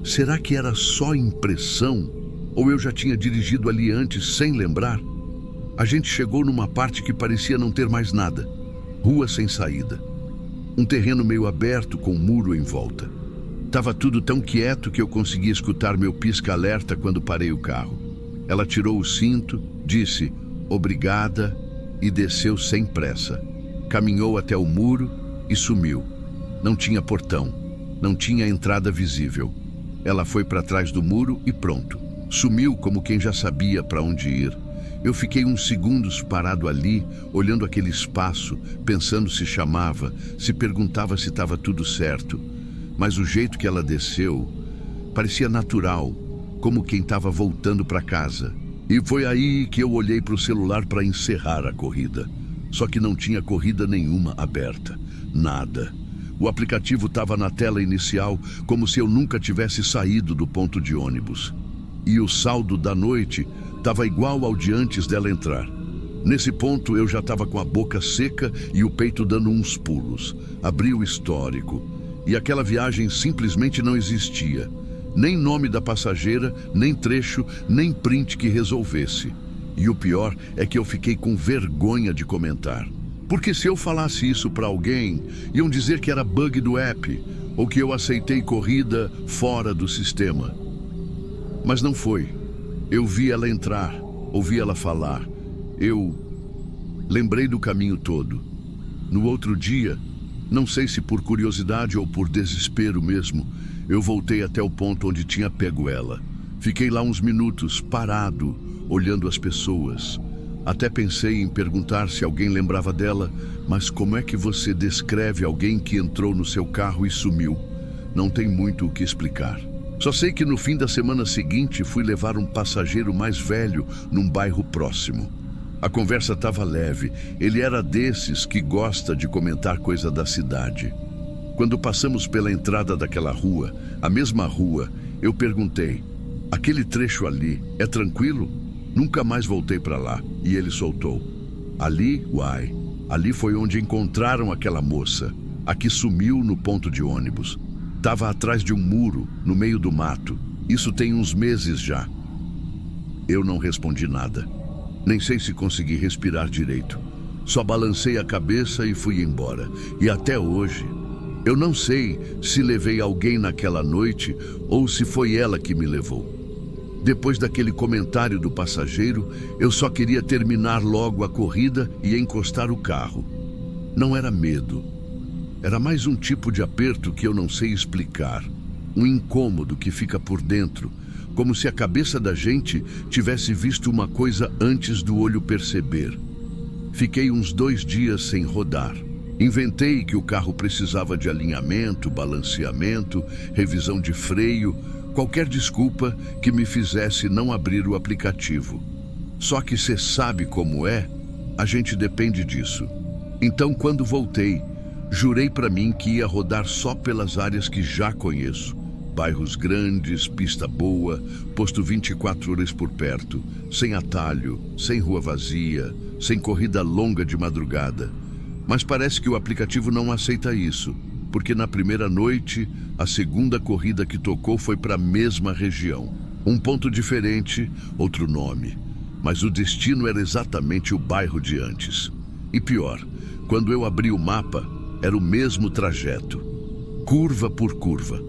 Speaker 1: Será que era só impressão? Ou eu já tinha dirigido ali antes sem lembrar? A gente chegou numa parte que parecia não ter mais nada. Rua sem saída. Um terreno meio aberto com um muro em volta. Tava tudo tão quieto que eu consegui escutar meu pisca-alerta quando parei o carro. Ela tirou o cinto, disse "obrigada" e desceu sem pressa. Caminhou até o muro e sumiu. Não tinha portão, não tinha entrada visível. Ela foi para trás do muro e pronto. Sumiu como quem já sabia para onde ir. Eu fiquei uns segundos parado ali, olhando aquele espaço, pensando se chamava, se perguntava se estava tudo certo. Mas o jeito que ela desceu parecia natural, como quem estava voltando para casa. E foi aí que eu olhei para o celular para encerrar a corrida. Só que não tinha corrida nenhuma aberta. Nada. O aplicativo estava na tela inicial, como se eu nunca tivesse saído do ponto de ônibus. E o saldo da noite estava igual ao de antes dela entrar. Nesse ponto eu já estava com a boca seca e o peito dando uns pulos. Abri o histórico. E aquela viagem simplesmente não existia. Nem nome da passageira, nem trecho, nem print que resolvesse. E o pior é que eu fiquei com vergonha de comentar. Porque se eu falasse isso para alguém, iam dizer que era bug do app, ou que eu aceitei corrida fora do sistema. Mas não foi. Eu vi ela entrar, ouvi ela falar. Eu lembrei do caminho todo. No outro dia, não sei se por curiosidade ou por desespero mesmo, eu voltei até o ponto onde tinha pego ela. Fiquei lá uns minutos, parado, olhando as pessoas. Até pensei em perguntar se alguém lembrava dela, mas como é que você descreve alguém que entrou no seu carro e sumiu? Não tem muito o que explicar. Só sei que no fim da semana seguinte fui levar um passageiro mais velho num bairro próximo. A conversa estava leve, ele era desses que gosta de comentar coisa da cidade. Quando passamos pela entrada daquela rua, a mesma rua, eu perguntei: "Aquele trecho ali é tranquilo?" Nunca mais voltei para lá, e ele soltou: "Ali, uai, ali foi onde encontraram aquela moça, a que sumiu no ponto de ônibus. Estava atrás de um muro, no meio do mato. Isso tem uns meses já." Eu não respondi nada. Nem sei se consegui respirar direito. Só balancei a cabeça e fui embora. E até hoje, eu não sei se levei alguém naquela noite ou se foi ela que me levou. Depois daquele comentário do passageiro, eu só queria terminar logo a corrida e encostar o carro. Não era medo. Era mais um tipo de aperto que eu não sei explicar. Um incômodo que fica por dentro, como se a cabeça da gente tivesse visto uma coisa antes do olho perceber. Fiquei uns 2 dias sem rodar. Inventei que o carro precisava de alinhamento, balanceamento, revisão de freio, qualquer desculpa que me fizesse não abrir o aplicativo. Só que cê sabe como é, a gente depende disso. Então, quando voltei, jurei para mim que ia rodar só pelas áreas que já conheço. Bairros grandes, pista boa, posto 24 horas por perto, sem atalho, sem rua vazia, sem corrida longa de madrugada. Mas parece que o aplicativo não aceita isso, porque na primeira noite, a segunda corrida que tocou foi para a mesma região. Um ponto diferente, outro nome. Mas o destino era exatamente o bairro de antes. E pior, quando eu abri o mapa, era o mesmo trajeto, curva por curva.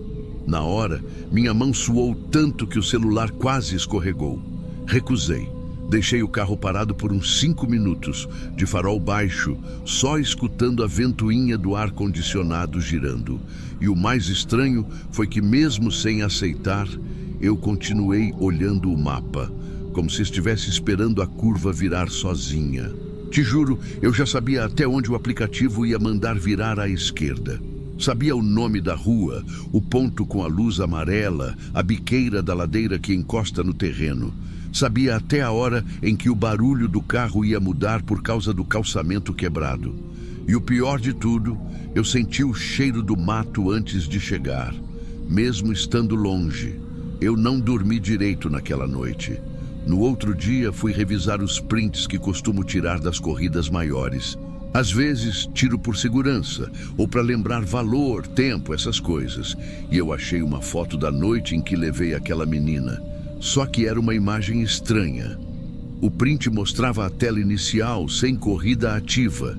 Speaker 1: Na hora, minha mão suou tanto que o celular quase escorregou. Recusei. Deixei o carro parado por uns 5 minutos, de farol baixo, só escutando a ventoinha do ar-condicionado girando. E o mais estranho foi que, mesmo sem aceitar, eu continuei olhando o mapa, como se estivesse esperando a curva virar sozinha. Te juro, eu já sabia até onde o aplicativo ia mandar virar à esquerda. Sabia o nome da rua, o ponto com a luz amarela, a biqueira da ladeira que encosta no terreno. Sabia até a hora em que o barulho do carro ia mudar por causa do calçamento quebrado. E o pior de tudo, eu senti o cheiro do mato antes de chegar. Mesmo estando longe, eu não dormi direito naquela noite. No outro dia, fui revisar os prints que costumo tirar das corridas maiores. Às vezes, tiro por segurança, ou para lembrar valor, tempo, essas coisas. E eu achei uma foto da noite em que levei aquela menina. Só que era uma imagem estranha. O print mostrava a tela inicial sem corrida ativa,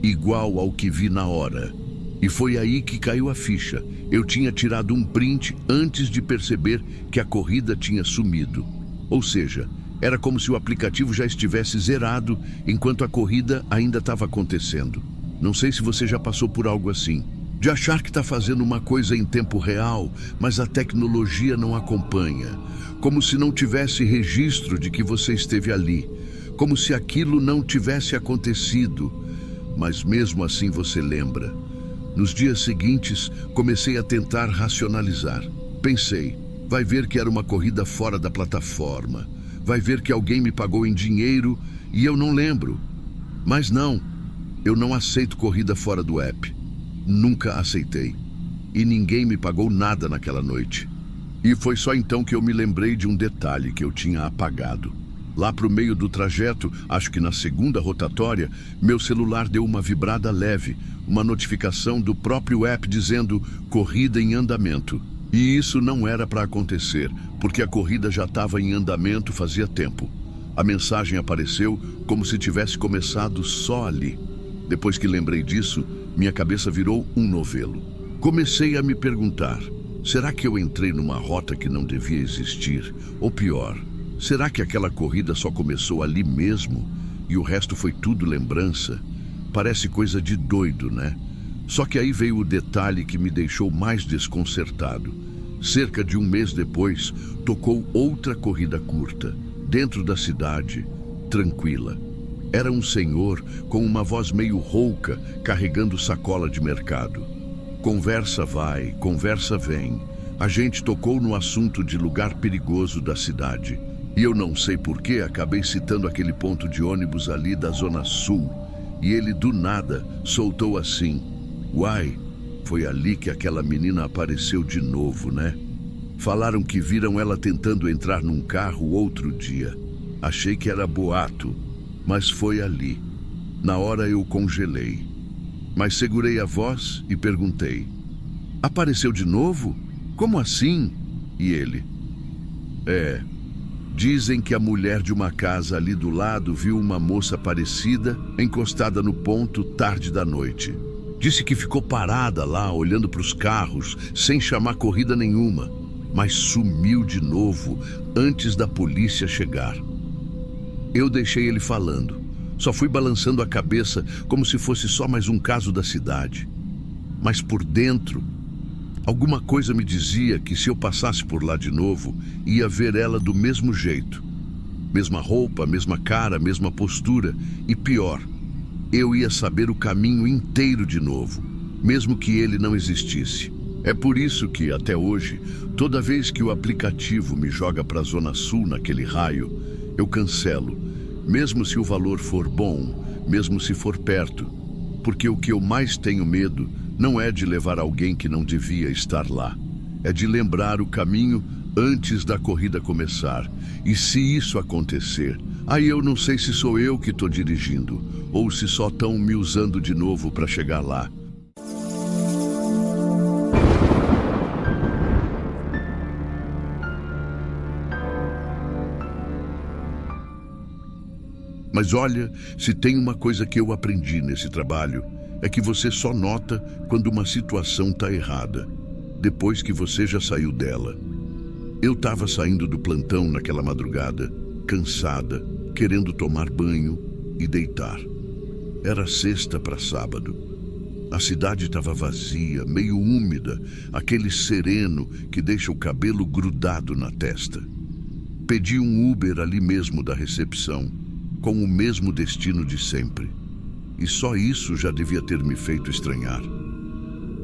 Speaker 1: igual ao que vi na hora. E foi aí que caiu a ficha. Eu tinha tirado um print antes de perceber que a corrida tinha sumido. Ou seja, era como se o aplicativo já estivesse zerado enquanto a corrida ainda estava acontecendo. Não sei se você já passou por algo assim. De achar que está fazendo uma coisa em tempo real, mas a tecnologia não acompanha. Como se não tivesse registro de que você esteve ali. Como se aquilo não tivesse acontecido. Mas mesmo assim você lembra. Nos dias seguintes, comecei a tentar racionalizar. Pensei, vai ver que era uma corrida fora da plataforma. Vai ver que alguém me pagou em dinheiro e eu não lembro. Mas não, eu não aceito corrida fora do app. Nunca aceitei. E ninguém me pagou nada naquela noite. E foi só então que eu me lembrei de um detalhe que eu tinha apagado. Lá pro meio do trajeto, acho que na segunda rotatória, meu celular deu uma vibrada leve, uma notificação do próprio app dizendo corrida em andamento. E isso não era para acontecer, porque a corrida já estava em andamento fazia tempo. A mensagem apareceu como se tivesse começado só ali. Depois que lembrei disso, minha cabeça virou um novelo. Comecei a me perguntar, será que eu entrei numa rota que não devia existir? Ou pior, será que aquela corrida só começou ali mesmo e o resto foi tudo lembrança? Parece coisa de doido, né? Só que aí veio o detalhe que me deixou mais desconcertado. Cerca de um mês depois, tocou outra corrida curta, dentro da cidade, tranquila. Era um senhor com uma voz meio rouca, carregando sacola de mercado. Conversa vai, conversa vem. A gente tocou no assunto de lugar perigoso da cidade. E eu não sei por que acabei citando aquele ponto de ônibus ali da Zona Sul. E ele, do nada, soltou assim: uai, foi ali que aquela menina apareceu de novo, né? Falaram que viram ela tentando entrar num carro outro dia. Achei que era boato, mas foi ali. Na hora eu congelei. Mas segurei a voz e perguntei: apareceu de novo? Como assim? E ele: dizem que a mulher de uma casa ali do lado viu uma moça parecida encostada no ponto tarde da noite. Disse que ficou parada lá, olhando para os carros, sem chamar corrida nenhuma, mas sumiu de novo antes da polícia chegar. Eu deixei ele falando. Só fui balançando a cabeça como se fosse só mais um caso da cidade. Mas por dentro, alguma coisa me dizia que se eu passasse por lá de novo, ia ver ela do mesmo jeito. Mesma roupa, mesma cara, mesma postura e pior, eu ia saber o caminho inteiro de novo, mesmo que ele não existisse. É por isso que, até hoje, toda vez que o aplicativo me joga para a Zona Sul naquele raio, eu cancelo, mesmo se o valor for bom, mesmo se for perto, porque o que eu mais tenho medo não é de levar alguém que não devia estar lá, é de lembrar o caminho antes da corrida começar. E se isso acontecer, aí eu não sei se sou eu que estou dirigindo, ou se só estão me usando de novo para chegar lá. Mas olha, se tem uma coisa que eu aprendi nesse trabalho, é que você só nota quando uma situação está errada, depois que você já saiu dela. Eu estava saindo do plantão naquela madrugada, cansada, querendo tomar banho e deitar. Era sexta para sábado. A cidade estava vazia, meio úmida, aquele sereno que deixa o cabelo grudado na testa. Pedi um Uber ali mesmo da recepção, com o mesmo destino de sempre. E só isso já devia ter me feito estranhar,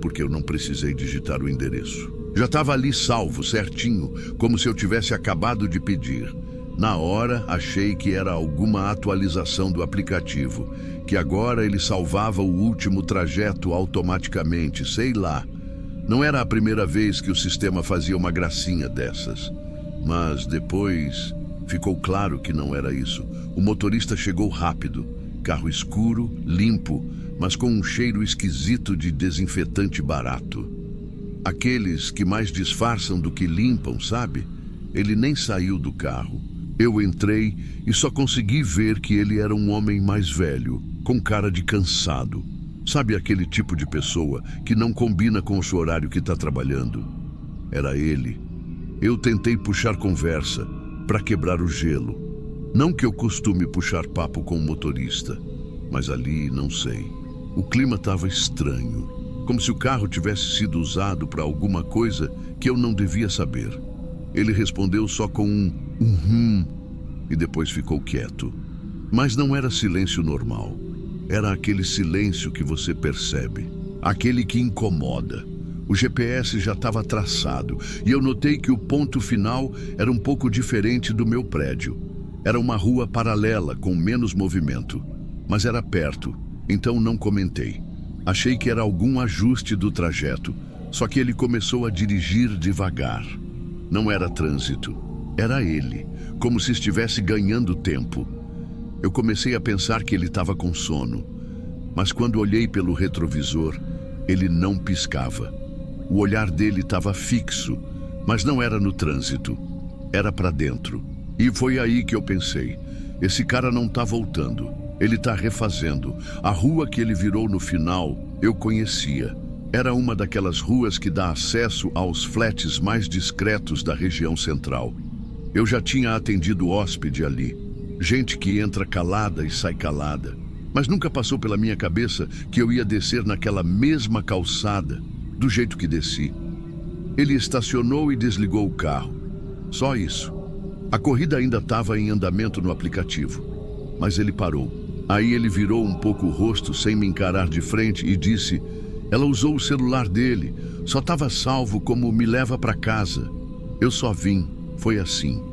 Speaker 1: porque eu não precisei digitar o endereço. Já estava ali salvo, certinho, como se eu tivesse acabado de pedir. Na hora, achei que era alguma atualização do aplicativo, que agora ele salvava o último trajeto automaticamente, sei lá. Não era a primeira vez que o sistema fazia uma gracinha dessas. Mas depois ficou claro que não era isso. O motorista chegou rápido, carro escuro, limpo, mas com um cheiro esquisito de desinfetante barato. Aqueles que mais disfarçam do que limpam, sabe? Ele nem saiu do carro. Eu entrei e só consegui ver que ele era um homem mais velho, com cara de cansado. Sabe aquele tipo de pessoa que não combina com o seu horário que está trabalhando? Era ele. Eu tentei puxar conversa para quebrar o gelo. Não que eu costume puxar papo com o motorista, mas ali não sei. O clima estava estranho, como se o carro tivesse sido usado para alguma coisa que eu não devia saber. Ele respondeu só com um e depois ficou quieto. Mas não era silêncio normal. Era aquele silêncio que você percebe, aquele que incomoda. O GPS já estava traçado e eu notei que o ponto final era um pouco diferente do meu prédio. Era uma rua paralela com menos movimento, mas era perto, então não comentei. Achei que era algum ajuste do trajeto, só que ele começou a dirigir devagar. Não era trânsito, era ele, como se estivesse ganhando tempo. Eu comecei a pensar que ele estava com sono, mas quando olhei pelo retrovisor, ele não piscava. O olhar dele estava fixo, mas não era no trânsito, era para dentro. E foi aí que eu pensei, esse cara não está voltando, ele está refazendo. A rua que ele virou no final, eu conhecia. Era uma daquelas ruas que dá acesso aos flats mais discretos da região central. Eu já tinha atendido hóspede ali, gente que entra calada e sai calada, mas nunca passou pela minha cabeça que eu ia descer naquela mesma calçada, do jeito que desci. Ele estacionou e desligou o carro. Só isso. A corrida ainda estava em andamento no aplicativo, mas ele parou. Aí ele virou um pouco o rosto sem me encarar de frente e disse: ela usou o celular dele, só estava salvo como me leva para casa. Eu só vim, foi assim,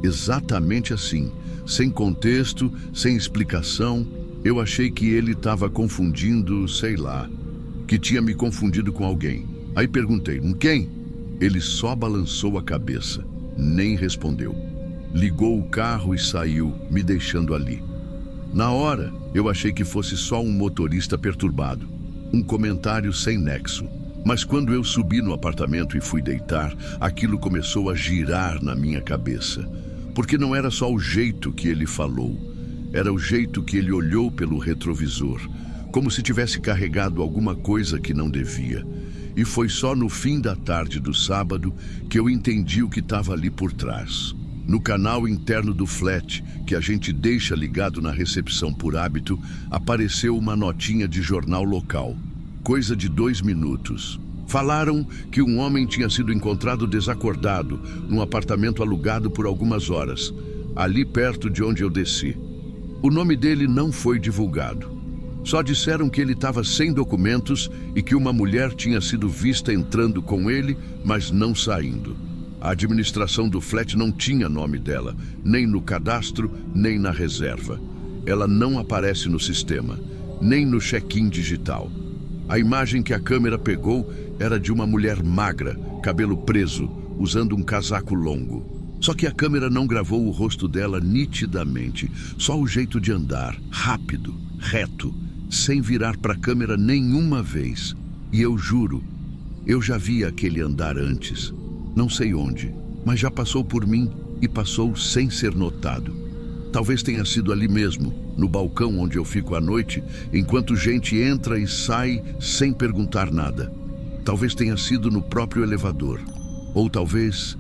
Speaker 1: exatamente assim, sem contexto, sem explicação. Eu achei que ele estava confundindo, sei lá, que tinha me confundido com alguém. Aí perguntei, quem? Ele só balançou a cabeça, nem respondeu. Ligou o carro e saiu, me deixando ali. Na hora, eu achei que fosse só um motorista perturbado, um comentário sem nexo. Mas quando eu subi no apartamento e fui deitar, aquilo começou a girar na minha cabeça. Porque não era só o jeito que ele falou, era o jeito que ele olhou pelo retrovisor, como se tivesse carregado alguma coisa que não devia. E foi só no fim da tarde do sábado que eu entendi o que estava ali por trás. No canal interno do flat, que a gente deixa ligado na recepção por hábito, apareceu uma notinha de jornal local. Coisa de 2 minutos. Falaram que um homem tinha sido encontrado desacordado num apartamento alugado por algumas horas, ali perto de onde eu desci. O nome dele não foi divulgado. Só disseram que ele estava sem documentos e que uma mulher tinha sido vista entrando com ele, mas não saindo. A administração do flat não tinha nome dela, nem no cadastro, nem na reserva. Ela não aparece no sistema, nem no check-in digital. A imagem que a câmera pegou era de uma mulher magra, cabelo preso, usando um casaco longo. Só que a câmera não gravou o rosto dela nitidamente, só o jeito de andar, rápido, reto, sem virar para a câmera nenhuma vez. E eu juro, eu já vi aquele andar antes. Não sei onde, mas já passou por mim e passou sem ser notado. Talvez tenha sido ali mesmo, no balcão onde eu fico à noite, enquanto gente entra e sai sem perguntar nada. Talvez tenha sido no próprio elevador. Ou talvez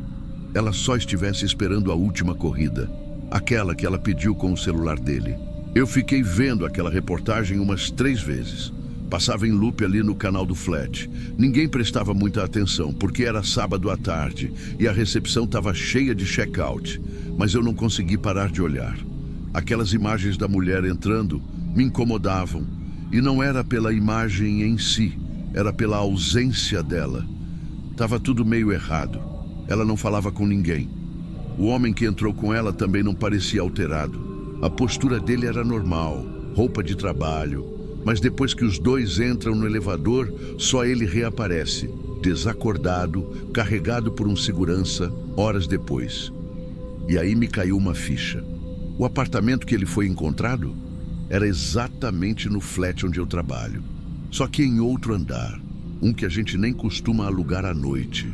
Speaker 1: ela só estivesse esperando a última corrida. aquela que ela pediu com o celular dele. Eu fiquei vendo aquela reportagem umas 3 vezes. Passava em loop ali no canal do Flat. Ninguém prestava muita atenção, porque era sábado à tarde e a recepção estava cheia de check-out. Mas eu não consegui parar de olhar. Aquelas imagens da mulher entrando me incomodavam. E não era pela imagem em si, era pela ausência dela. Tava tudo meio errado. Ela não falava com ninguém. O homem que entrou com ela também não parecia alterado. A postura dele era normal, roupa de trabalho. Mas depois que os dois entram no elevador, só ele reaparece, desacordado, carregado por um segurança, horas depois. E aí me caiu uma ficha. O apartamento que ele foi encontrado era exatamente no flat onde eu trabalho. Só que em outro andar, um que a gente nem costuma alugar à noite.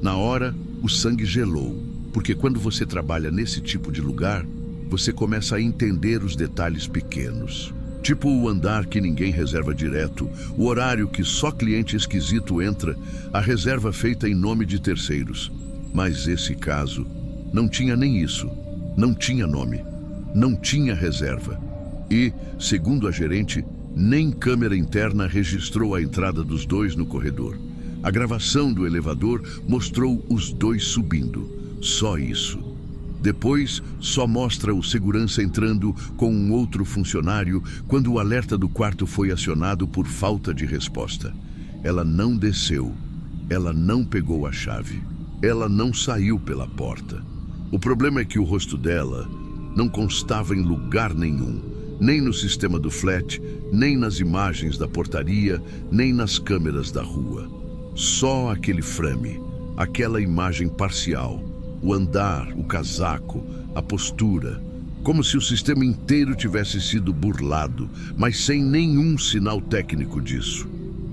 Speaker 1: Na hora, o sangue gelou, porque quando você trabalha nesse tipo de lugar, você começa a entender os detalhes pequenos. Tipo o andar que ninguém reserva direto, o horário que só cliente esquisito entra, a reserva feita em nome de terceiros. Mas esse caso não tinha nem isso, não tinha nome, não tinha reserva. E, segundo a gerente, nem câmera interna registrou a entrada dos dois no corredor. A gravação do elevador mostrou os dois subindo, só isso. Depois, só mostra o segurança entrando com um outro funcionário quando o alerta do quarto foi acionado por falta de resposta. Ela não desceu, ela não pegou a chave, ela não saiu pela porta. O problema é que o rosto dela não constava em lugar nenhum, nem no sistema do flat, nem nas imagens da portaria, nem nas câmeras da rua. Só aquele frame, aquela imagem parcial. O andar, o casaco, a postura, como se o sistema inteiro tivesse sido burlado, mas sem nenhum sinal técnico disso.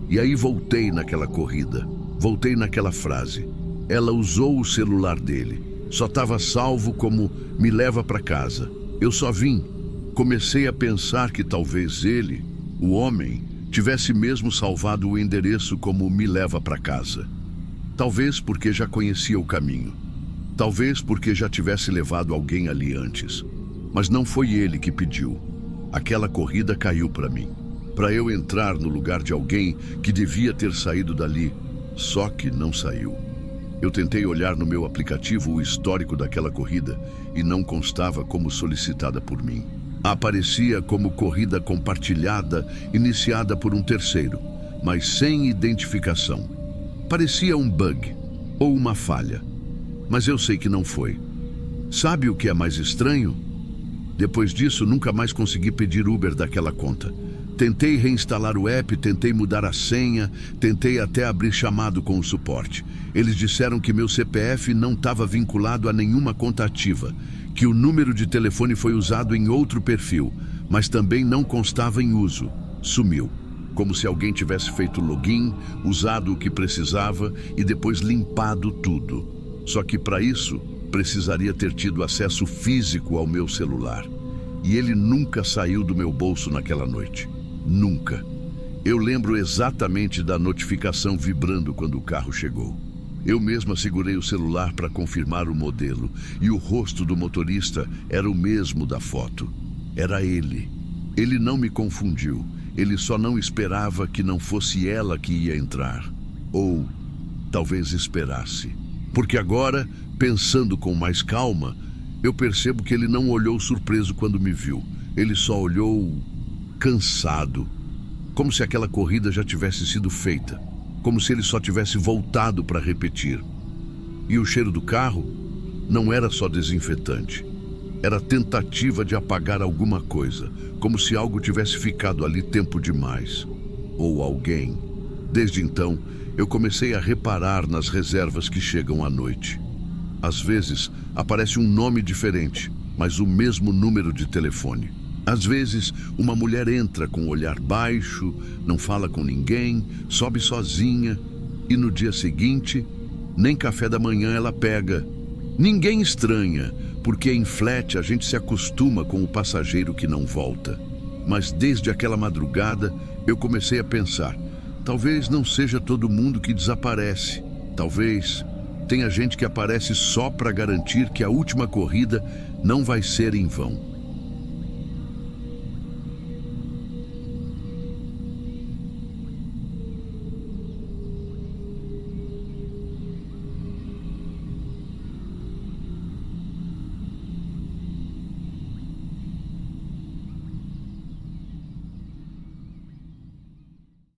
Speaker 1: E aí voltei naquela corrida, voltei naquela frase. Ela usou o celular dele, só estava salvo como "me leva para casa". Eu só vim. Comecei a pensar que talvez ele, o homem, tivesse mesmo salvado o endereço como "me leva para casa". Talvez porque já conhecia o caminho. Talvez porque já tivesse levado alguém ali antes. Mas não foi ele que pediu. Aquela corrida caiu para mim, para eu entrar no lugar de alguém que devia ter saído dali, só que não saiu. Eu tentei olhar no meu aplicativo o histórico daquela corrida e não constava como solicitada por mim. Aparecia como corrida compartilhada, iniciada por um terceiro, mas sem identificação. Parecia um bug ou uma falha. Mas eu sei que não foi. Sabe o que é mais estranho? Depois disso, nunca mais consegui pedir Uber daquela conta. Tentei reinstalar o app, tentei mudar a senha, tentei até abrir chamado com o suporte. Eles disseram que meu CPF não estava vinculado a nenhuma conta ativa, que o número de telefone foi usado em outro perfil, mas também não constava em uso. Sumiu. Como se alguém tivesse feito login, usado o que precisava e depois limpado tudo. Só que para isso, precisaria ter tido acesso físico ao meu celular. E ele nunca saiu do meu bolso naquela noite. Nunca. Eu lembro exatamente da notificação vibrando quando o carro chegou. Eu mesma segurei o celular para confirmar o modelo, e o rosto do motorista era o mesmo da foto. Era ele. Ele não me confundiu. Ele só não esperava que não fosse ela que ia entrar. Ou talvez esperasse. Porque agora, pensando com mais calma, eu percebo que ele não olhou surpreso quando me viu. Ele só olhou cansado, como se aquela corrida já tivesse sido feita, como se ele só tivesse voltado para repetir. E o cheiro do carro não era só desinfetante, era tentativa de apagar alguma coisa, como se algo tivesse ficado ali tempo demais. Ou alguém. Desde então, eu comecei a reparar nas reservas que chegam à noite. Às vezes, aparece um nome diferente, mas o mesmo número de telefone. Às vezes, uma mulher entra com um olhar baixo, não fala com ninguém, sobe sozinha, e no dia seguinte, nem café da manhã ela pega. Ninguém estranha, porque em flat a gente se acostuma com o passageiro que não volta. Mas desde aquela madrugada, eu comecei a pensar: talvez não seja todo mundo que desaparece. Talvez tenha gente que aparece só para garantir que a última corrida não vai ser em vão.